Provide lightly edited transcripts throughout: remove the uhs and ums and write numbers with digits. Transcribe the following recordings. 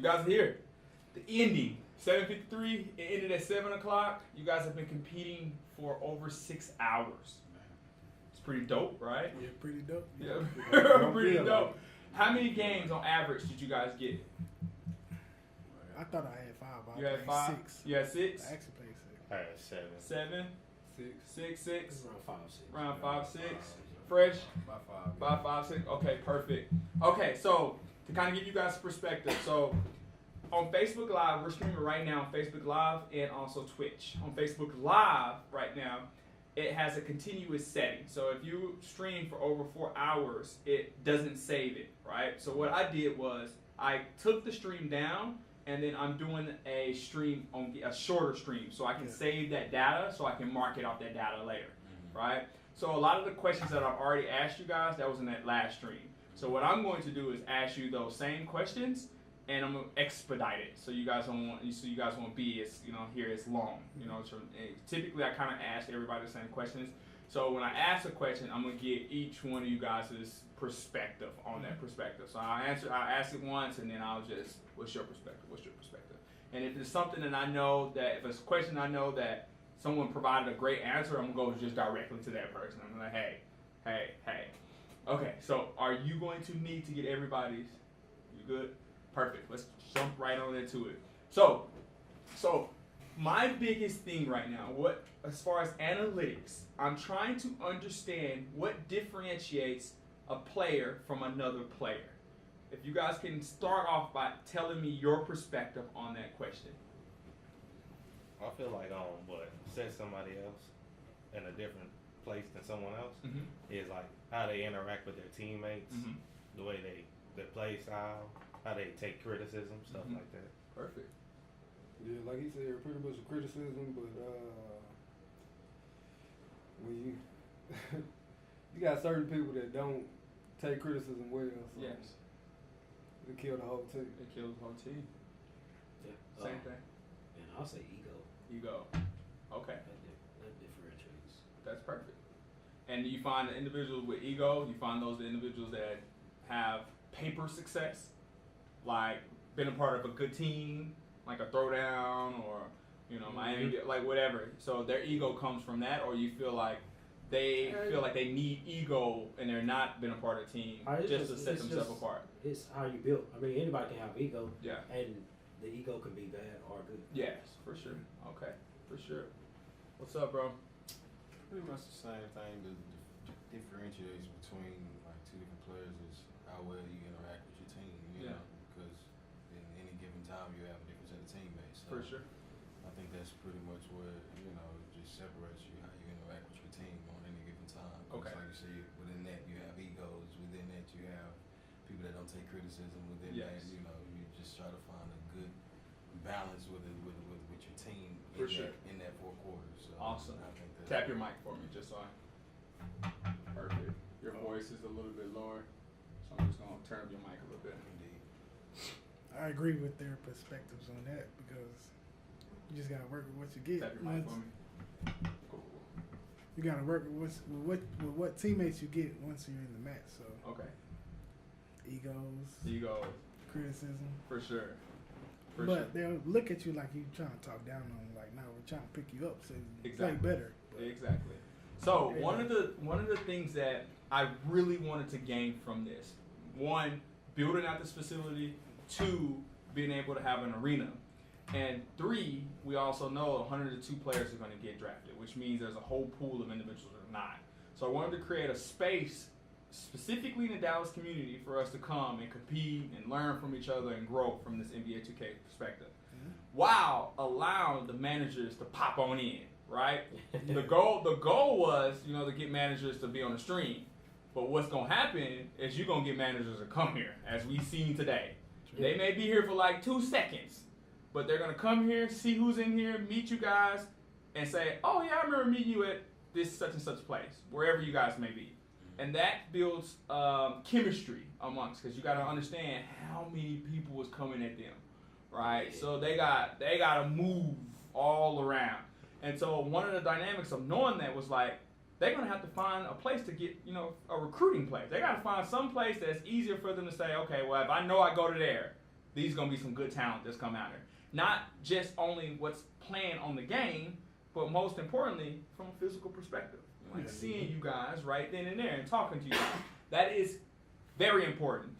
guys are here. The ending, 7:53. It ended at 7 o'clock. You guys have been competing for over 6 hours. It's pretty dope, right? Yeah, pretty dope. Yeah, pretty dope. How many games on average did you guys get? I thought I had 5. But You I had played 5? 6. You had 6? I actually played 6. I had 7. 7? 6? Around 5, 6. Around 5, 6. Fresh? About 5. 5, 6. Okay, perfect. Okay, so to kind of give you guys perspective, so on Facebook Live, we're streaming right now on Facebook Live and also Twitch. On Facebook Live right now, it has a continuous setting. So if you stream for over 4 hours, it doesn't save it, right? So what I did was I took the stream down, and then I'm doing a stream on a shorter stream, so I can save that data, so I can mark it off that data later, right? So a lot of the questions that I've already asked you guys, that was in that last stream. So what I'm going to do is ask you those same questions, and I'm gonna expedite it, so you guys won't be as here as long. So typically I kind of ask everybody the same questions. So when I ask a question, I'm gonna get each one of you guys' perspective on that perspective. So I ask it once, and then I'll just, what's your perspective? What's your perspective? And if it's something that I know that, if it's a question I know that someone provided a great answer, I'm gonna go just directly to that person. I'm like, hey. Okay, so are you going to need to get everybody's? You good? Perfect. Let's jump right on into it. So my biggest thing right now, as far as analytics, I'm trying to understand what differentiates a player from another player. If you guys can start off by telling me your perspective on that question. I feel like set somebody else in a different place than someone else is like how they interact with their teammates, the way their play style, how they take criticism, stuff like that. Perfect. Yeah, like he said, pretty much criticism, but when you you got certain people that don't take criticism well, so Yes. it kill the whole team. It kills the whole team. Yeah. Same thing. And I'll say ego. Ego. Okay. That differentiates. That's perfect. And you find the individuals with ego, you find those individuals that have paper success, like been a part of a good team, like a throwdown or, Miami, like whatever. So their ego comes from that, or you feel like they need ego and they're not been a part of a team just to set themselves apart. It's how you build. I mean, anybody can have ego. Yeah. And the ego can be bad or good. Yes, for sure. Okay, for sure. What's up, bro? Pretty much the same thing. The differentiates between like two different players is how well you interact with your team. You know, because in any given time you have a different set of teammates. So For sure. I think that's pretty much what just separates you, how you interact with your team on any given time. Okay. Like you see, within that you have egos. Within that you have people that don't take criticism. Within that, you just try to find a good balance with your team in that 4 quarters. So Awesome. I think that's Tap your mic for me, just so I. Perfect. Your voice is a little bit lower, so I'm just gonna turn up your mic a little bit. indeed. I agree with their perspectives on that because you just gotta work with what you get. Tap your mic for me. Cool. You gotta work with what teammates you get once you're in the match. So Okay. egos, Ego, criticism. for sure. But they'll look at you like you trying to talk down on them. Like, no, we're trying to pick you up so you Exactly. play better. But Exactly. So one of the things that I really wanted to gain from this, 1, building out this facility, 2, being able to have an arena, and 3, we also know 102 players are going to get drafted, which means there's a whole pool of individuals that are not. So I wanted to create a space specifically in the Dallas community for us to come and compete and learn from each other and grow from this NBA 2K perspective, while allowing the managers to pop on in. Right? The goal was, to get managers to be on the stream. But what's gonna happen is you're gonna get managers to come here, as we've seen today. They may be here for like 2 seconds, but they're gonna come here, see who's in here, meet you guys, and say, "Oh yeah, I remember meeting you at this such and such place, wherever you guys may be." And that builds chemistry amongst, because you got to understand how many people was coming at them, right? So they got to move all around. And so one of the dynamics of knowing that was like, they're going to have to find a place to get, a recruiting place. They got to find some place that's easier for them to say, okay, well, if I know I go to there, these are going to be some good talent that's come out here. Not just only what's playing on the game, but most importantly, from a physical perspective. Like seeing you guys right then and there and talking to you guys. That is very important.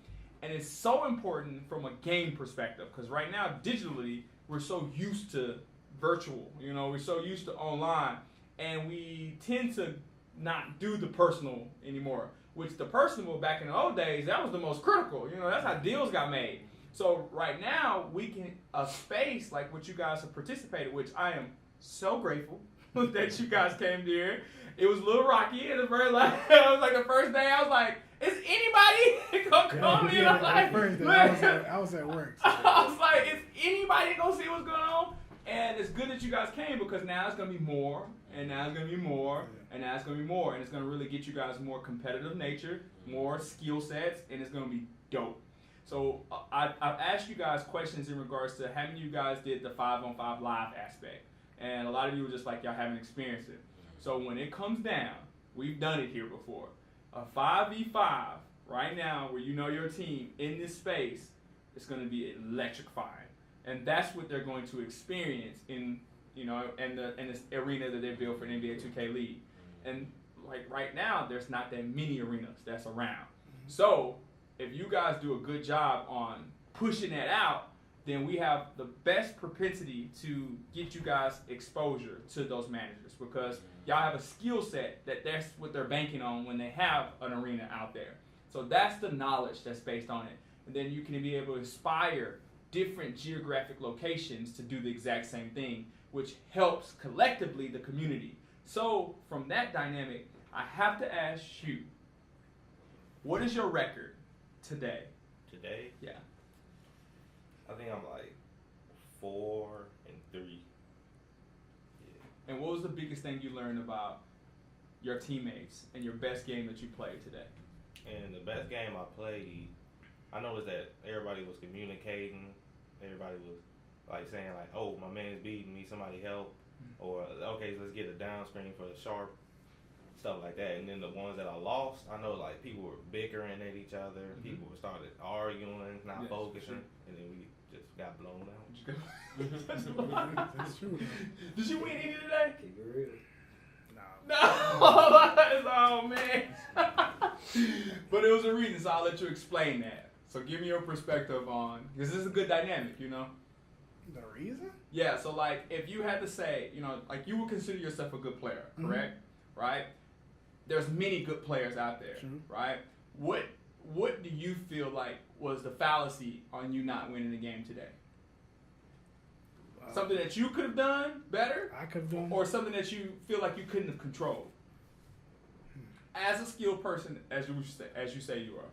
And it's so important from a game perspective, because right now, digitally, we're so used to virtual. You know, we're so used to online. And we tend to not do the personal anymore. Which the personal back in the old days, that was the most critical. You know, that's how deals got made. So right now, we can, a space like what you guys have participated, which I am so grateful that you guys came here. It was a little rocky at the very last, it was like the first day, I was like, is anybody gonna come in? I was at work. So. I was like, is anybody gonna see what's going on? And it's good that you guys came, because now it's gonna be more, and now it's gonna be more, and now it's gonna be more, and it's gonna really get you guys more competitive nature, more skill sets, and it's gonna be dope. So I've asked you guys questions in regards to how many of you guys did the 5-on-5 live aspect. And a lot of you were just like, y'all haven't experienced it. So when it comes down, we've done it here before. A 5v5 right now where you know your team in this space is going to be electrifying. And that's what they're going to experience in, you know, in this arena that they built for the NBA 2K League. And like right now, there's not that many arenas that's around. So if you guys do a good job on pushing that out, then we have the best propensity to get you guys exposure to those managers, because y'all have a skill set that's what they're banking on when they have an arena out there. So that's the knowledge that's based on it. And then you can be able to inspire different geographic locations to do the exact same thing, which helps collectively the community. So from that dynamic, I have to ask you, what is your record today? Today? Yeah. I think I'm like 4-3. Yeah. And what was the biggest thing you learned about your teammates and your best game that you played today? And the best game I played, I noticed that everybody was communicating. Everybody was like saying like, oh, my man's beating me, somebody help. Or, okay, let's get a down screen for the sharp. Stuff like that. And then the ones that I lost, I know like people were bickering at each other. People started arguing, not focusing. And then we just got blown out. That's true. Did you win any today? Keep it real. No. Oh man. But it was a reason, so I'll let you explain that. So give me your perspective on, because this is a good dynamic, you know. The reason? Yeah. So like, if you had to say, you know, like you would consider yourself a good player, correct? Right. There's many good players out there, right? What do you feel like was the fallacy on you not winning the game today? Something that you could have done better? I could have done. Or something that you feel like you couldn't have controlled? As a skilled person, as you say you are.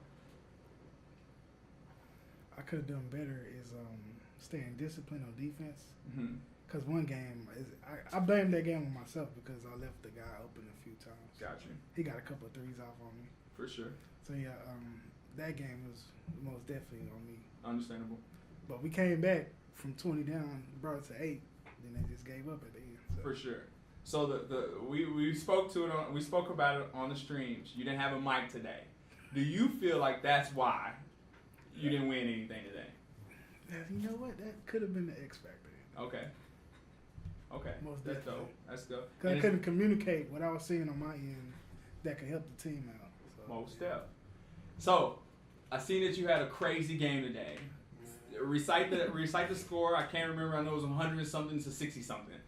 I could have done better is staying disciplined on defense. Because one game, I blame that game on myself because I left the guy open a few times. Got you. He got a couple of threes off on me. For sure. So yeah, that game was most definitely on me. Understandable. But we came back from 20 down, brought it to 8, then they just gave up at the end. So. For sure. So we spoke about it on the streams. You didn't have a mic today. Do you feel like that's why you didn't win anything today? Yeah, you know what? That could have been the X factor. Okay. Most That's definitely. dope. That's dope. Because I couldn't communicate what I was seeing on my end that could help the team out. So. Most definitely. So I seen that you had a crazy game today. Recite the score. I can't remember. I know it was 100 something to 60 something.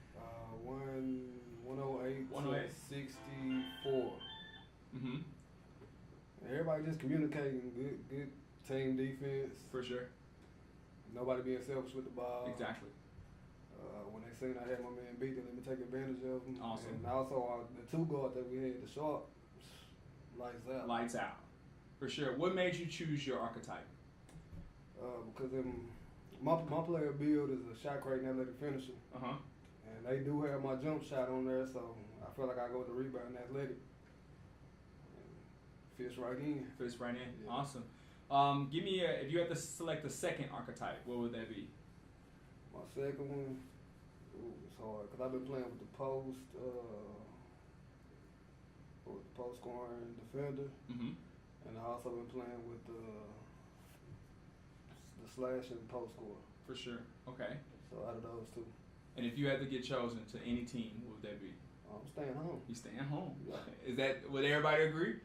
108 108. to 64. Everybody just communicating, good team defense. For sure. Nobody being selfish with the ball. Exactly. When they seen I had my man beat, they let me take advantage of them. Awesome. And also the two guard that we had, the sharp, lights out. Lights out. For sure. What made you choose your archetype? Because my player build is a shot creating athletic finisher. And they do have my jump shot on there, so I feel like I go with the rebound and athletic. Fits right in. Fits right in. Yeah. Awesome. Give me if you had to select the second archetype, what would that be? My second one, it's hard because I've been playing with the post scoring defender, and I also been playing with the the slash and post score. For sure. Okay. So out of those two. And if you had to get chosen to any team, what would that be? I'm staying home. You staying home. Yeah. Is that, would everybody agree?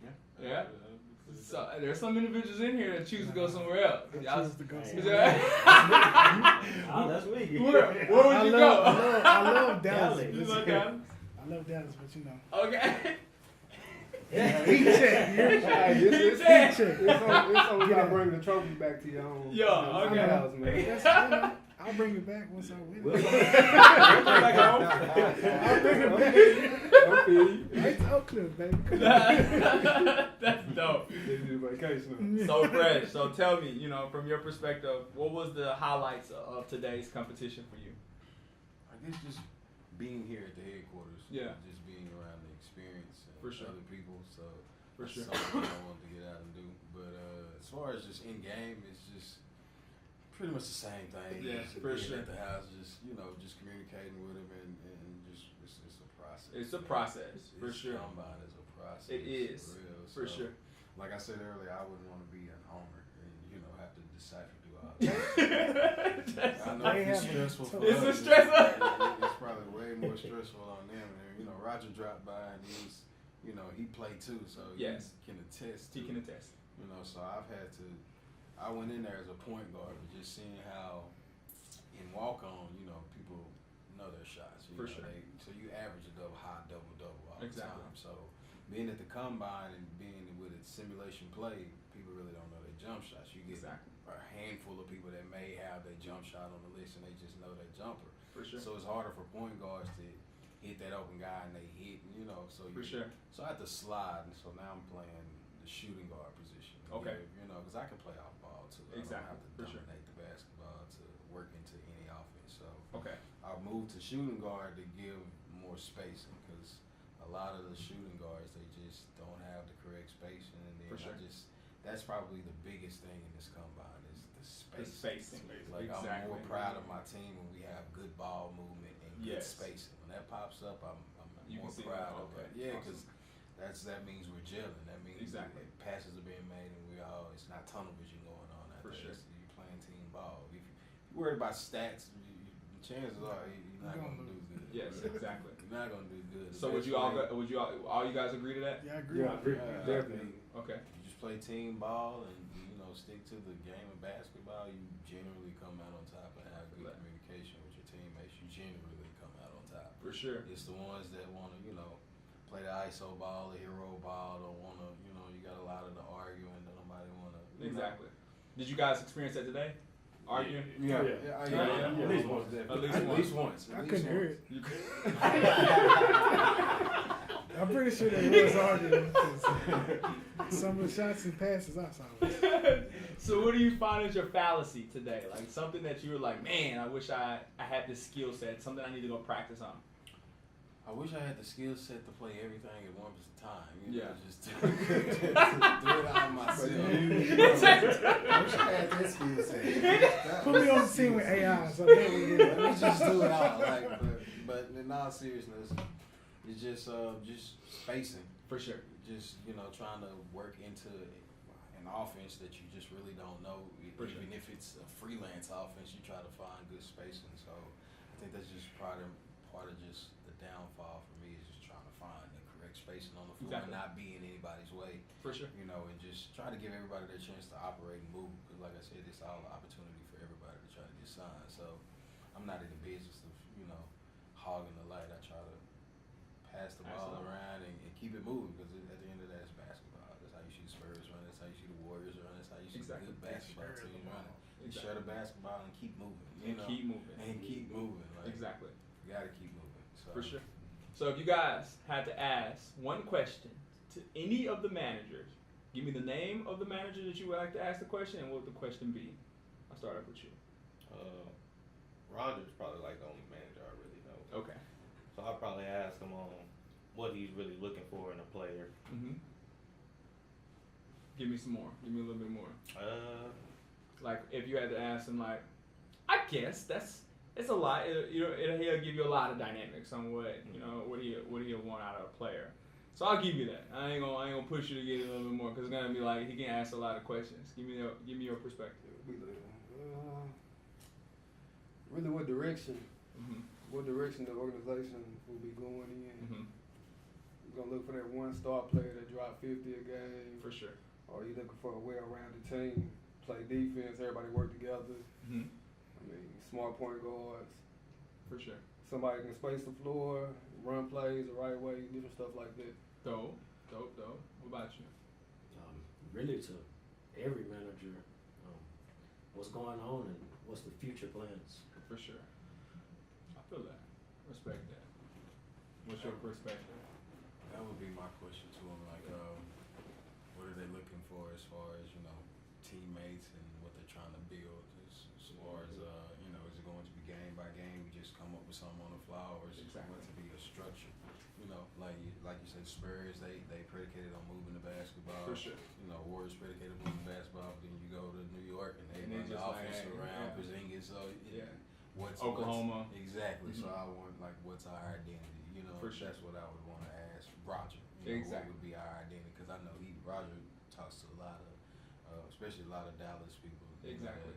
Yeah. Yeah. So there's some individuals in here that choose to go somewhere else. I choose to go Is somewhere that- Oh, that's me. Where would you go? I love Dallas. Dallas. You love Dallas? I love Dallas, but you know. Okay. Heat check. Hey, it's Heat check. only got to bring the trophy back to your own. Yeah, okay. House, man. That's, you know, I'll bring it back once I win. We'll I'll bring it back. Okay. Right to Oakland, baby. That's dope. They do vacation. So Fred, so tell me, you know, from your perspective, what was the highlights of today's competition for you? I guess just being here at the headquarters. Yeah. Just being around the experience and For sure. other people. So For that's sure. something I wanted to get out and do. But as far as just in game, it's just pretty much the same thing. Yeah, Just for being sure. At the house, just just communicating with them and just it's a process. It's a process, for sure. Combine is a process. It is, for real. for So, sure. Like I said earlier, I wouldn't want to be a homer and have to decipher through all I know They it's have stressful for It's a us. stress. It's probably way more stressful on them. And, Roger dropped by and he was, he played too, so Yes. he can attest. He to can it. attest. So I went in there as a point guard, but just seeing how in walk on, people know their shots. For sure. So you average a high double all Exactly. the time. So being at the combine and being with a simulation play, people really don't know their jump shots. You get Exactly. a handful of people that may have their jump shot on the list and they just know their jumper. For sure. So it's harder for point guards to hit that open guy and they hit, For sure. So I had to slide, and so now I'm playing the shooting guard position. Okay. Because I can play off ball too. Exactly. I don't have to For sure. dominate the basketball to work into any offense. So Okay. I moved to shooting guard to give more spacing because a lot of the shooting guards they just don't have the correct spacing, and then For sure. that's probably the biggest thing in this combine is the The spacing. spacing. Like Exactly. I'm more proud of my team when we have good ball movement and good Yes. spacing. When that pops up, I'm You more can see proud that. of Okay. it. Yeah, Awesome. because that means we're gelling. That means Exactly. that passes are being made and it's not tunnel vision going on out For there. sure. You're playing team ball. If you're worried about stats, chances are you're not going to do good. Yes, exactly. You're not going to do good. So would you all you guys agree to that? Yeah, I agree. Yeah, I agree. Yeah, Definitely. Okay. You just play team ball and stick to the game of basketball. You generally come out on top and have good Right. communication with your teammates. You generally come out on top. For sure. It's the ones that want to, play the ISO ball, the hero ball, don't want to, you got a lot of the arguing that nobody want to. Exactly. Did you guys experience that today? Arguing? Yeah. Yeah. At least once. At least once. I couldn't hear it. You could- I'm pretty sure they was arguing because some of the shots and passes I saw. So what do you find is your fallacy today? Like something that you were like, man, I wish I had this skill set, something I need to go practice on. I wish I had the skill set to play everything at one time. Yeah. Just to do it all myself. I wish I had that skill set. Put me on the team with AI, so that we Let me just do it all. But in all seriousness, it's just spacing. For sure. Just trying to work into an offense that you just really don't know. For Even sure. if it's a freelance offense, you try to find good spacing. So I think that's just part of just the downfall for me is just trying to find the correct spacing on the floor Exactly. and not be in anybody's way. For sure. And just try to give everybody their chance to operate and move. Because like I said, it's all an opportunity for everybody to try to get signed. So I'm not in the business of hogging the light. I try to pass the ball Absolutely. around and keep it moving because at the end of that, it's basketball. That's how you see the Spurs run. That's how you see the Warriors run. That's how you see Exactly. the good basketball teams running. You Exactly. share the basketball and keep moving. Keep moving. And keep moving. Like, Exactly. You got to keep moving. So. For sure. So if you guys had to ask one question to any of the managers, give me the name of the manager that you would like to ask the question and what would the question be. I'll start off with you. Roger's probably like the only manager I really know. Okay. So I'll probably ask him on what he's really looking for in a player. Mm-hmm. Give me some more. Give me a little bit more. Like if you had to ask him, like, I guess it's a lot. He'll give you a lot of dynamics on what what he'll want out of a player. So I'll give you that. I ain't gonna push you to get it a little bit more because it's gonna be like he can ask a lot of questions. Give me your perspective. Really, what direction? What direction the organization will be going in? You're gonna look for that one star player that drop 50 a game, For sure. or you looking for a well-rounded team, play defense, everybody work together. I mean, smart point guards. For sure. Somebody can space the floor, run plays the right way, different stuff like that. Dope. What about you? Really to every manager, what's going on and what's the future plans. For sure. I feel that. Respect that. What's your perspective? That would be my question to him. Like, what are they looking for as far as, you know, teammates and what they're trying to build? As far as, you know, is it going to be game by game? We just come up with something on the fly, or is it going to be a structure? You know, like you said, Spurs, they predicated on moving the basketball. For sure. You know, Warriors predicated on moving the basketball, but then you go to New York and they run the just offense like, around Porzingis. So what's Oklahoma? Exactly. So I want, like, what's our identity? You know, For sure. that's what I would want to ask Roger. What would be our identity? Because I know Roger talks to a lot of, especially a lot of Dallas people. Exactly.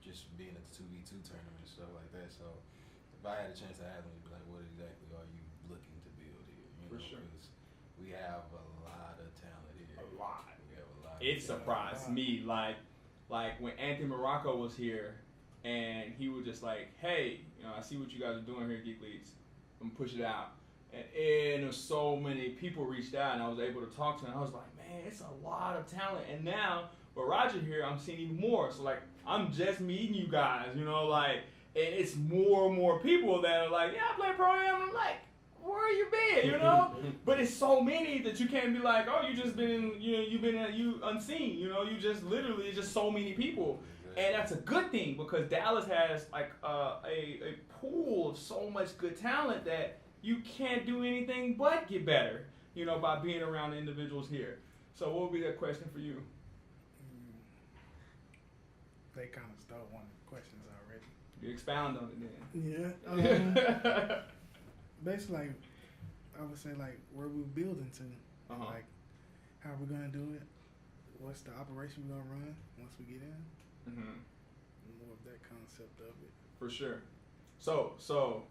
Just being at the 2v2 tournament and stuff like that. So if I had a chance to ask him, he'd be like, what exactly are you looking to build here? You know, sure. Because we have a lot of talent here. A lot. We have a lot. It surprised me. Like when Anthony Morocco was here, and he was just like, hey, you know, I see what you guys are doing here at Geekletes. I'm gonna push it out. And there's so many people reached out, and I was able to talk to him. I was like, man, it's a lot of talent. And now, with Roger here, I'm seeing even more. So, like, I'm just meeting you guys, you know, like, and it's more and more people that are like, yeah, I play pro am. I'm like, where you been, you know? But it's so many that you can't be like, oh, you just been, you know, you unseen, you know? You just literally, it's just so many people. And that's a good thing because Dallas has, like, a pool of so much good talent that you can't do anything but get better, you know, by being around the individuals here. So what would be that question for you? They kind of stole one of the questions already. You expound on it then. Yeah. Basically, like, I would say, like, where we're building to. Like, how we're going to do it. What's the operation we're going to run once we get in. More of that concept of it. For sure. So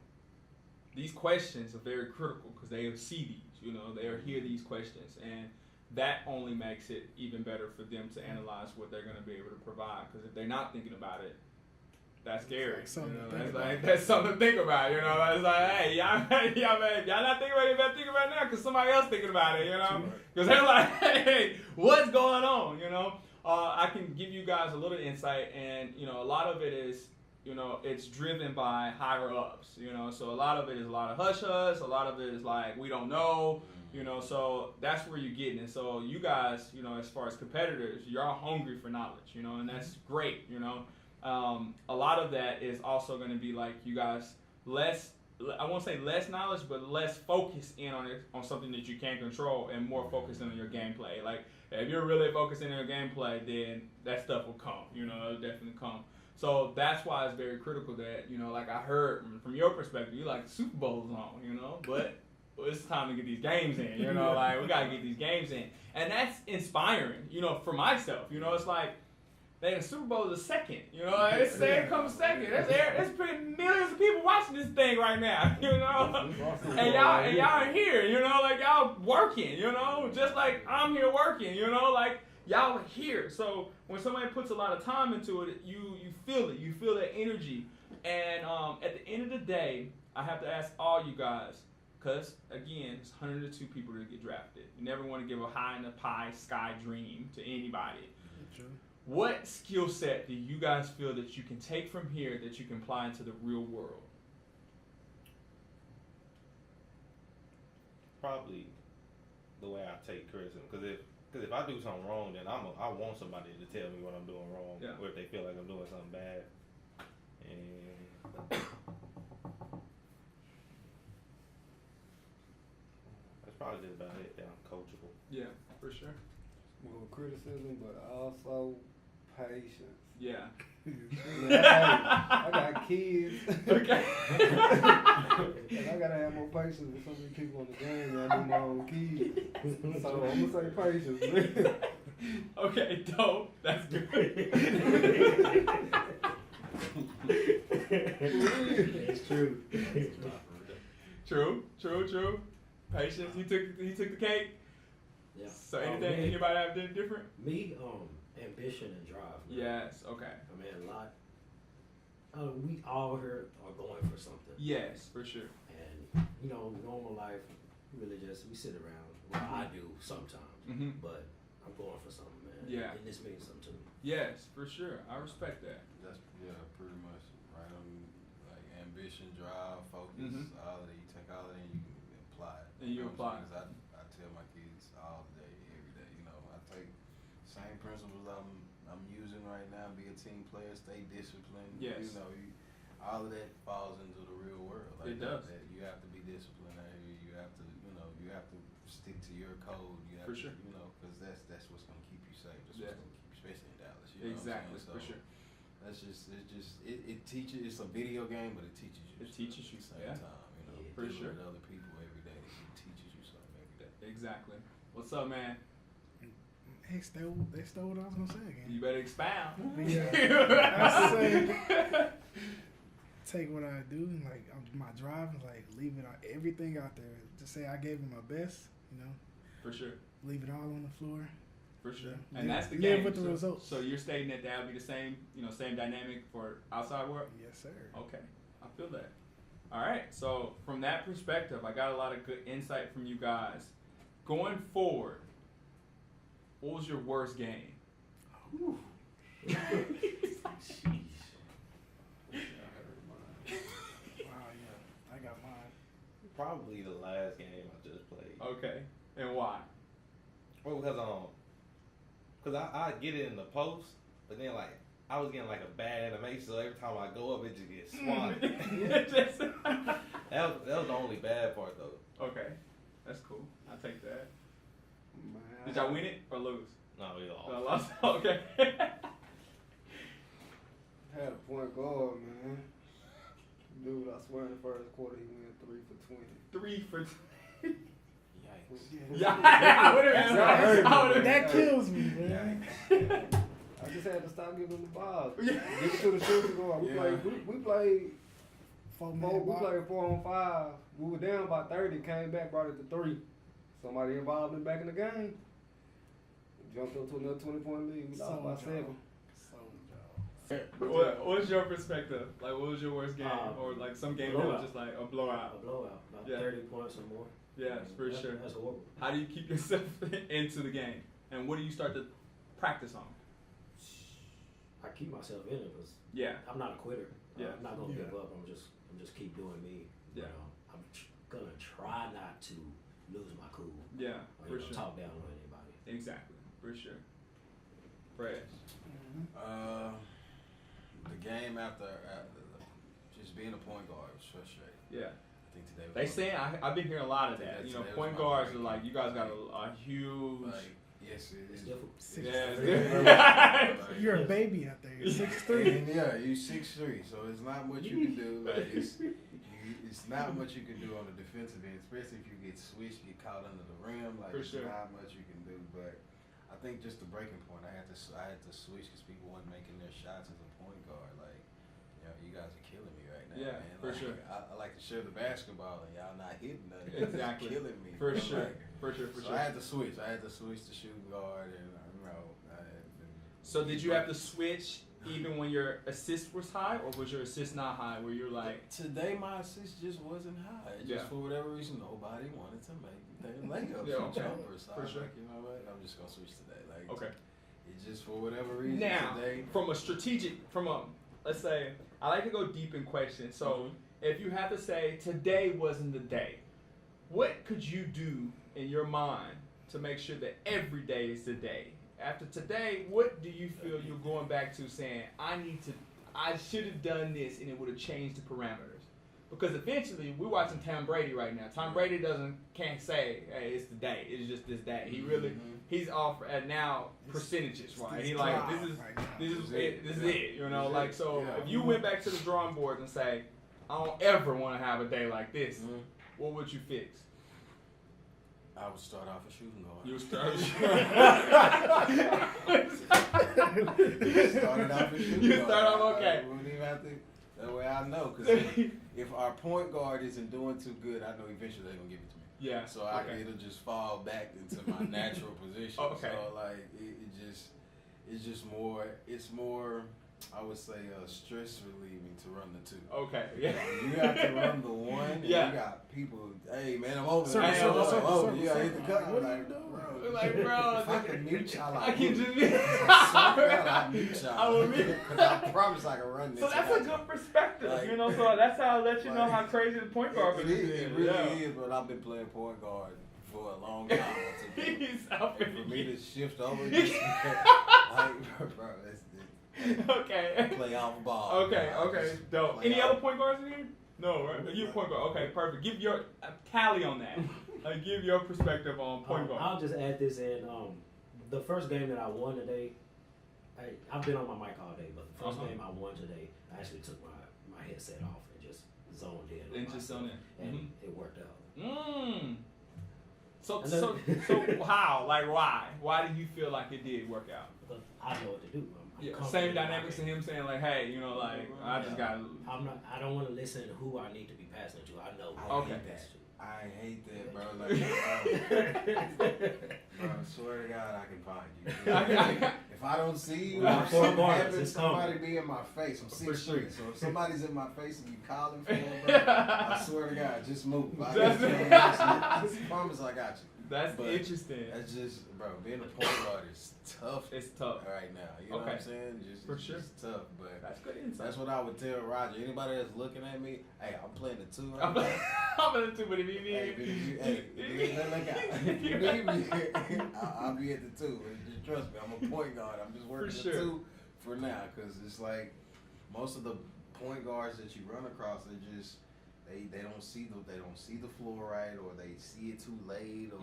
these questions are very critical because they see these, you know, they hear these questions, and that only makes it even better for them to analyze what they're going to be able to provide. Because if they're not thinking about it, that's scary. That's something to think about, you know. It's like, hey, y'all not thinking about it, you better think about it now because somebody else thinking about it, you know. Because they're like, hey, what's going on, you know. I can give you guys a little insight, and, you know, a lot of it is, you know, it's driven by higher ups, you know, so a lot of it is a lot of hush-hush, a lot of it is like, we don't know, you know, so that's where you're getting it. So you guys, you know, as far as competitors, you're all hungry for knowledge, you know, and that's great, you know. A lot of that is also going to be like you guys I won't say less knowledge, but less focus in on it, on something that you can't control, and more focused on your gameplay. Like, if you're really focusing on your gameplay, then that stuff will come, you know, it'll definitely come. So that's why it's very critical that, you know, like I heard from your perspective, you like the Super Bowl's on, you know, but it's time to get these games in, you know, like we got to get these games in. And that's inspiring, you know, for myself, you know, it's like, the Super Bowl is a second, you know, it's saying comes second. There's pretty millions of people watching this thing right now, you know, and y'all are here, you know, like y'all working, you know, just like I'm here working, you know, like y'all are here. So when somebody puts a lot of time into it, you feel it, you feel that energy. And at the end of the day, I have to ask all you guys, because again, it's 102 people that get drafted. You never want to give a high in the pie sky dream to anybody. True. What skill set do you guys feel that you can take from here that you can apply into the real world? Probably the way I take criticism, because if I do something wrong, then I want somebody to tell me what I'm doing wrong, or if they feel like I'm doing something bad. And that's probably just about it. That I'm coachable. Yeah, for sure. More criticism, but also patience. Yeah. I got kids. Okay. And I gotta have more patience with so many people on the game. I do my own kids. So I'm gonna say patience. Okay, dope. That's good. It's true. True. Patience. He took the cake. Yeah. So anybody have different? Me, ambition and drive. Man. Yes. Okay. I mean, a lot. We all here are going for something. Yes, for sure. And normal life, we sit around. Well, I do sometimes, but I'm going for something, man. Yeah. And this means something to me. Yes, for sure. I respect that. That's pretty much right on. Like ambition, drive, focus, all of that. You take all of that and you can apply it. And you apply it. Because I tell my kids all day, every day. I take same principles I'm using right now. Be a team player, stay disciplined. Yes. All of that falls into the real world. Like it does. That you have to be disciplined. You have to, you have to stick to your code. You have for to, sure. because that's what's going to keep you safe. That's what's going to keep you, especially in Dallas. Exactly. So for sure. It teaches. It's a video game, but it teaches you. It teaches you. At the same time. For dealing sure. with other people every day. It teaches you something every day. Exactly. What's up, man? They stole what I was gonna say again. You better expound. I say, take what I do and my drive and leave it everything out there. Just say I gave it my best, For sure. Leave it all on the floor. For sure. Yeah. And that's the Live game. with the results. So you're stating that would be the same, same dynamic for outside world? Yes, sir. Okay. I feel that. All right. So from that perspective, I got a lot of good insight from you guys. Going forward, what was your worst game? Wow, yeah. I got mine. Probably the last game I just played. Okay. And why? Well, because I get it in the post, but then I was getting a bad animation, so every time I go up, it just gets swatted. That was the only bad part, though. Okay. That's cool. I'll take that. Man, Did y'all win it or lose? No, we lost. I lost. Okay. had a point guard, man. Dude, I swear in the first quarter he went 3 for 20. 3 for. Yikes. Yeah, I would have. That kills me, man. I just had to stop giving him the ball. Give it to the shooting guard. We played 4 on 5. We were down by 30, came back, brought it to 3. Somebody involved in back in the game. Jumped up to another 20-point lead. We lost by 7. What's your perspective? What was your worst game? Or some game that was just a blowout? A blowout. About 30 points or more. Yes, for sure. That's horrible. How do you keep yourself into the game? And what do you start to practice on? I keep myself in it because I'm not a quitter. I'm not gonna give up. I'm just keep doing me. Yeah. I'm gonna try not to lose my cool. Yeah, or, for sure. Talk down on anybody. Exactly, for sure. Fresh. The game after just being a point guard was frustrating. Yeah. I think today. They saying I've been hearing a lot of that. Point guards are you guys got a huge. Yes, it's difficult. Yeah, you're a baby out there. You're 6'3". Yeah, you're 6'3", so it's not much you can do. It's not much you can do on the defensive end, especially if you get switched, get caught under the rim. There's not much you can do. But I think just the breaking point, I had to switch because people weren't making their shots as a point guard. You guys are killing me right now. Yeah, man. for sure. I like to share the basketball, and y'all not hitting nothing. Exactly. It's killing me. For sure. So I had to switch. I had to switch to shooting guard, and So did you have to switch even when your assist was high, or was your assist not high? Where you're today my assist just wasn't high. For whatever reason, nobody wanted to make their layups and jumpers. So I was like, you know what? I'm just gonna switch today. It's just for whatever reason. Now, today. Let's say, I like to go deep in questions. So if you have to say today wasn't the day, what could you do in your mind to make sure that every day is the day? After today, what do you feel you're going back to saying, I should have done this and it would have changed the parameters? Because eventually, we're watching Tom Brady right now. Tom Brady can't say, hey, it's the day. It's just this day. He's off at now percentages, right? This is it. So if you went back to the drawing board and say, I don't ever want to have a day like this, what would you fix? I would start off a shooting guard. You would start. You started off a shooting guard. You start off okay. We wouldn't even have to. That way I know, because if our point guard isn't doing too good, I know eventually they're gonna give it to me. Yeah. So it'll just fall back into my natural position. Okay. So like it's just more. It's more. I would say stress relieving to run the two. Okay. Yeah. You have to run the one. And Yeah. You got people. Hey man, I'm over. Circle, You gotta hit the cut. What are Like, you doing? bro. Like, bro, If I could mute y'all, I can just. I'll mute y'all. I will mute. Because I promise I can run this. So that's a good perspective, Like- you know. So that's how I'll let you know Like- how crazy the point guard It position is. It really is. But I've been playing point guard for a long time. He's out For me to shift over, just bro, that's Okay. play off ball. Okay. bro. Okay. Just Dope. play Any off- other point guards in here? No, right? You a point guard. Okay, perfect. Give your tally on that. Give your perspective on point guard. I'll just add this in. The first game that I won today, I've been on my mic all day, but the first game I won today, I actually took my headset off and just zoned in. And just zoned in. And it worked out. So how? Like why? Why do you feel like it did work out? But I know what to do. I'm Same dynamics to him saying like, hey, you know, like I just got. I don't want to listen to who I need to be passing to. I know. I hate that, bro. Like, bro, I swear to God, I can find you. If I don't see you, if something happens, somebody be in my face. I'm 6'3", so if somebody's in my face and you calling for them, bro, I swear to God, just move. I promise I got you. That's interesting. That's just, bro, being a point guard is tough. It's tough right now. You know what I'm saying? Just tough. But that's good insight. That's what I would tell Roger. Anybody that's looking at me, hey, I'm playing the two. I'm playing the two, but if you need, look out. If you need me, I'll be at the two. Just trust me, I'm a point guard. I'm just working the two for now, because it's like most of the point guards that you run across, they just. They don't see the floor right, or they see it too late, or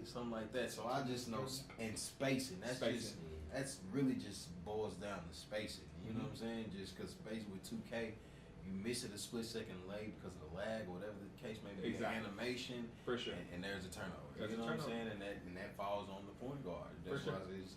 something like that. So I just know and spacing. That's really just boils down to spacing. You know what I'm saying? Just because spacing with 2K, you miss it a split second late because of the lag, or whatever the case may be. Animation for sure, and there's a turnover. You know what I'm saying? And that falls on the point guard. That's why it's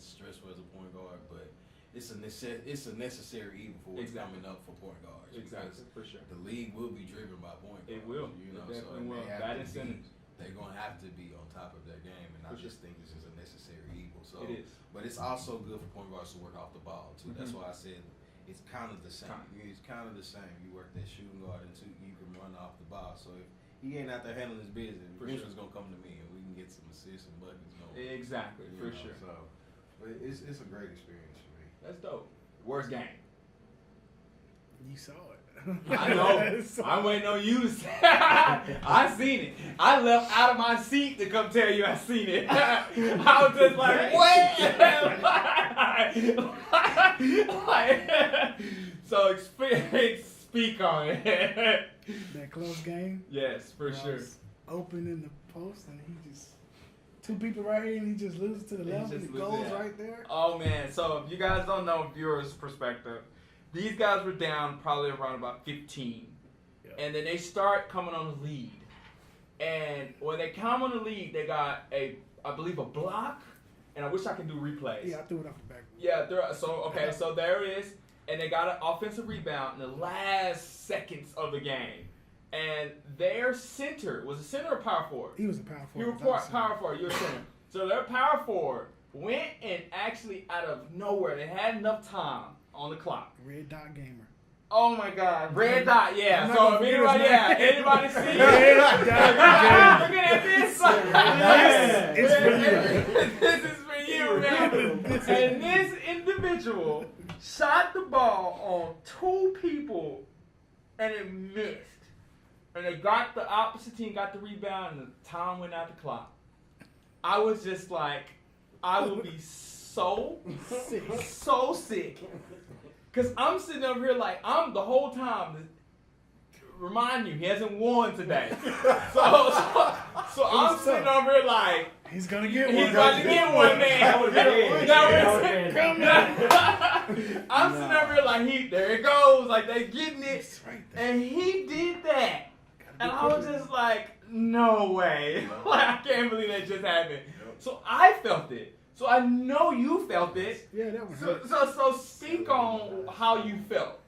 stressful as a point guard, but. It's a necessary evil for what's coming up for point guards. Exactly, for sure. The league will be driven by point guards. It will. You know, it definitely will. That incentive. They're gonna have to be on top of their game, and I just think this is a necessary evil. So it is. But it's also good for point guards to work off the ball too. That's why I said it's kind of the same. It's kind of the same. You work that shooting guard, and you can run off the ball. So if he ain't out there handling his business, eventually it's gonna come to me, and we can get some assists and buckets going. Exactly, for sure. So, but it's a great experience. That's dope. Worst game. You saw it. I know. I'm waiting on you to say I seen it. I left out of my seat to come tell you I seen it. I was just like, what? So speak on it. That close game? Yes, for sure. Open in the post, and he just... Two people right here, and he just loses to the left, and it goes right there. Oh, man. So, if you guys don't know viewers' perspective, these guys were down probably around about 15. Yep. And then they start coming on the lead. And when they come on the lead, they got, I believe, a block. And I wish I could do replays. Yeah, I threw it off the back. Yeah, so there it is. And they got an offensive rebound in the last seconds of the game. And their center, was a center or power forward? He was a power forward. You were power forward, you were center. So their power forward went and actually out of nowhere, they had enough time on the clock. Red Dot Gamer. Oh my God, Red Dot, yeah. So if anybody see it, looking at this, it's for you. This is for you, man. And this individual shot the ball on two people, and it missed. And the opposite team got the rebound, and the time went out the clock. I was just like, I will be so sick. Because I'm sitting over here like, I'm the whole time, remind you, he hasn't won today. So I'm sitting over here like, he's going to get one. He's going to get one, man. I'm sitting over here like, there it goes. Like, they getting it. Right there. And he did that. And I was just like, no way. Like, I can't believe that just happened. So I felt it. So I know you felt it. Yeah, that was So speak on how you felt.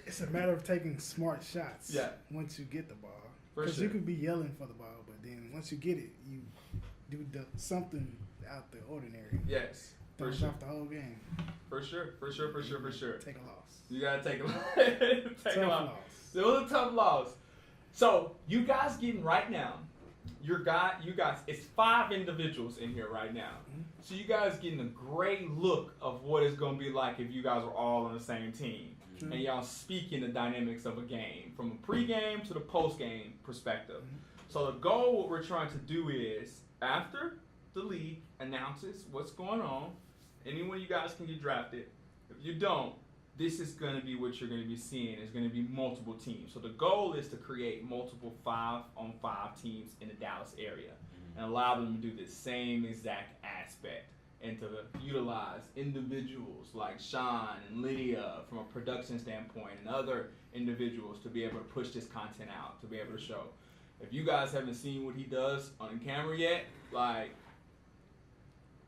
It's a matter of taking smart shots. Yeah. Once you get the ball, For because sure. you could be yelling for the ball, but then once you get it, you do something out the ordinary. Yes. For Throws sure. off the whole game. For sure. Take a loss. You gotta take a loss. Tough loss. It was a tough loss. So you guys getting right now, you guys, it's 5 individuals in here right now. So you guys getting a great look of what it's gonna be like if you guys were all on the same team. And y'all speaking the dynamics of a game from a pregame to the postgame perspective. So the goal, what we're trying to do is, after the league announces what's going on, any one of you guys can get drafted. If you don't, this is going to be what you're going to be seeing. It's going to be multiple teams. So the goal is to create multiple 5-on-5 teams in the Dallas area and allow them to do the same exact aspect and to utilize individuals like Sean and Lydia from a production standpoint and other individuals to be able to push this content out, to be able to show. If you guys haven't seen what he does on camera yet, like,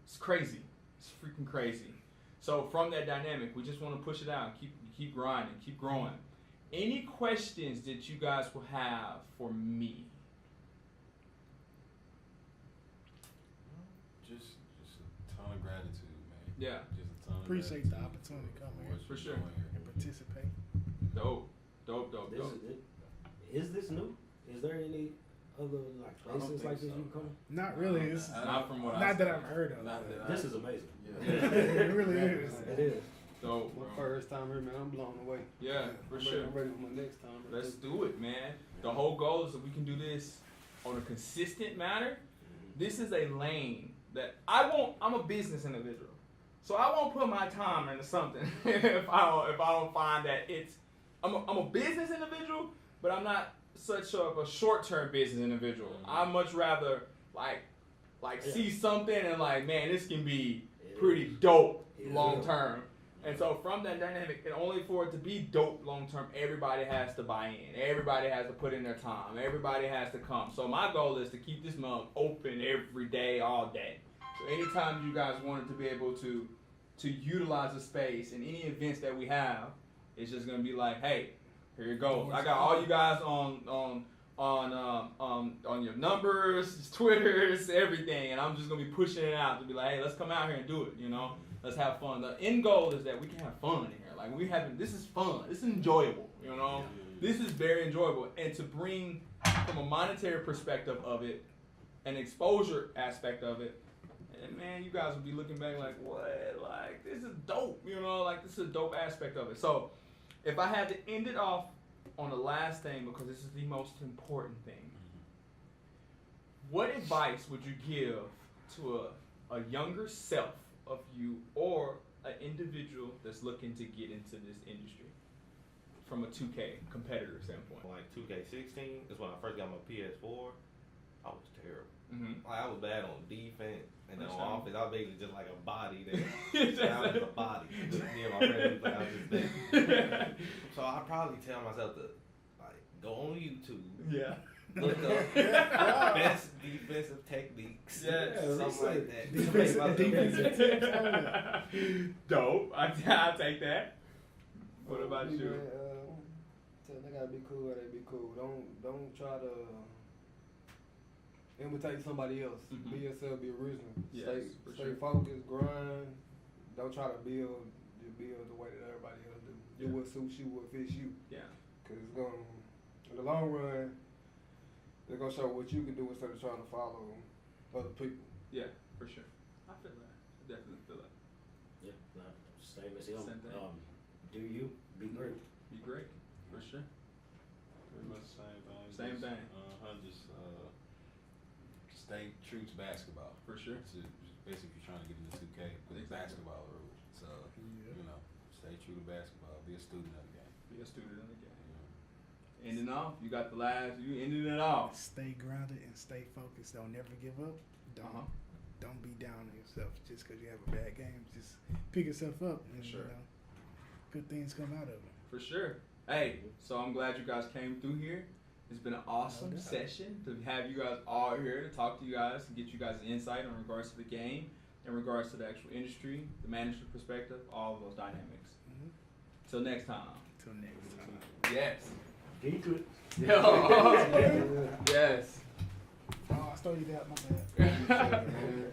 it's crazy. It's freaking crazy. So from that dynamic, we just want to push it out and keep grinding, keep growing. Any questions that you guys will have for me? Just a ton of gratitude, man. Yeah. Just a ton of Appreciate the gratitude opportunity to come for here what For you're sure. doing here. and participate. Dope. Is this new? Is there any other like I don't places think like this so. you come? Not really. It's Not from what not that I've heard of. Not that This is amazing. It really is. It is. Dope, My bro. first time here, man, I'm blown away. Yeah, for sure. I'm ready for my next time. Let's do it, man. The whole goal is that we can do this on a consistent manner. This is a lane that I'm a business individual. So I won't put my time into something if I don't find that I'm a business individual, but I'm not such of a short-term business individual. I much rather like see something and like, man, this can be pretty dope long term. And so from that dynamic, and only for it to be dope long term, everybody has to buy in. Everybody has to put in their time. Everybody has to come. So my goal is to keep this mug open every day, all day. So anytime you guys wanted to be able to utilize the space in any events that we have, it's just gonna be like, hey, here you go. I got all you guys on your numbers, Twitters, everything, and I'm just gonna be pushing it out to be like, hey, let's come out here and do it, you know? Let's have fun. The end goal is that we can have fun in here. Like this is fun. This is enjoyable, you know? This is very enjoyable. And to bring from a monetary perspective of it, an exposure aspect of it, and man, you guys will be looking back like, what? Like, this is dope, you know? Like, this is a dope aspect of it. So, if I had to end it off on the last thing, because this is the most important thing, what advice would you give to a younger self of you or an individual that's looking to get into this industry from a 2K competitor standpoint? Like 2K16 is when I first got my PS4. I was terrible. Mm-hmm. Like I was bad on defense and then on Understand. offense. I was basically just like a body that I was a body. Me and my friends like I was just there. So I probably tell myself to like go on YouTube. Yeah. Look up best defensive techniques. Yes. Something like that. Defensive techniques. Dope. I'll take that. What about Me, you? man, they gotta be cool. They be cool. Don't try to imitate somebody else. Mhm. Be yourself. Be original. Yes, for stay sure. focused. Grind. Don't try to build the way that everybody else do. Do Yeah. what suits you. What fits you. Yeah. Cause it's gonna in the long run. They're gonna show what you can do instead of trying to follow other people. Yeah, for sure. I feel that. I definitely feel that. Yeah, same as him. Same thing. Do you be great? Be great. For sure. Pretty much the same thing. Same Just, thing. Just stay true to basketball. For sure. So basically, if you're trying to get into 2K, put the basketball rules. So you know, stay true to basketball. Be a student of the game. Be a student in the game. You know. Ending off, you got the last, you ended it off. Stay grounded and stay focused. Don't never give up. Don't. don't be down on yourself just because you have a bad game. Just pick yourself up, and Sure. you know, good things come out of it. For sure. Hey, so I'm glad you guys came through here. It's been an awesome session to have you guys all here to talk to you guys and get you guys insight in regards to the game, in regards to the actual industry, the management perspective, all of those dynamics. Mm-hmm. Till next time. Till next time. Yes. Geekletes. Yes. Oh, I stole you that. My bad.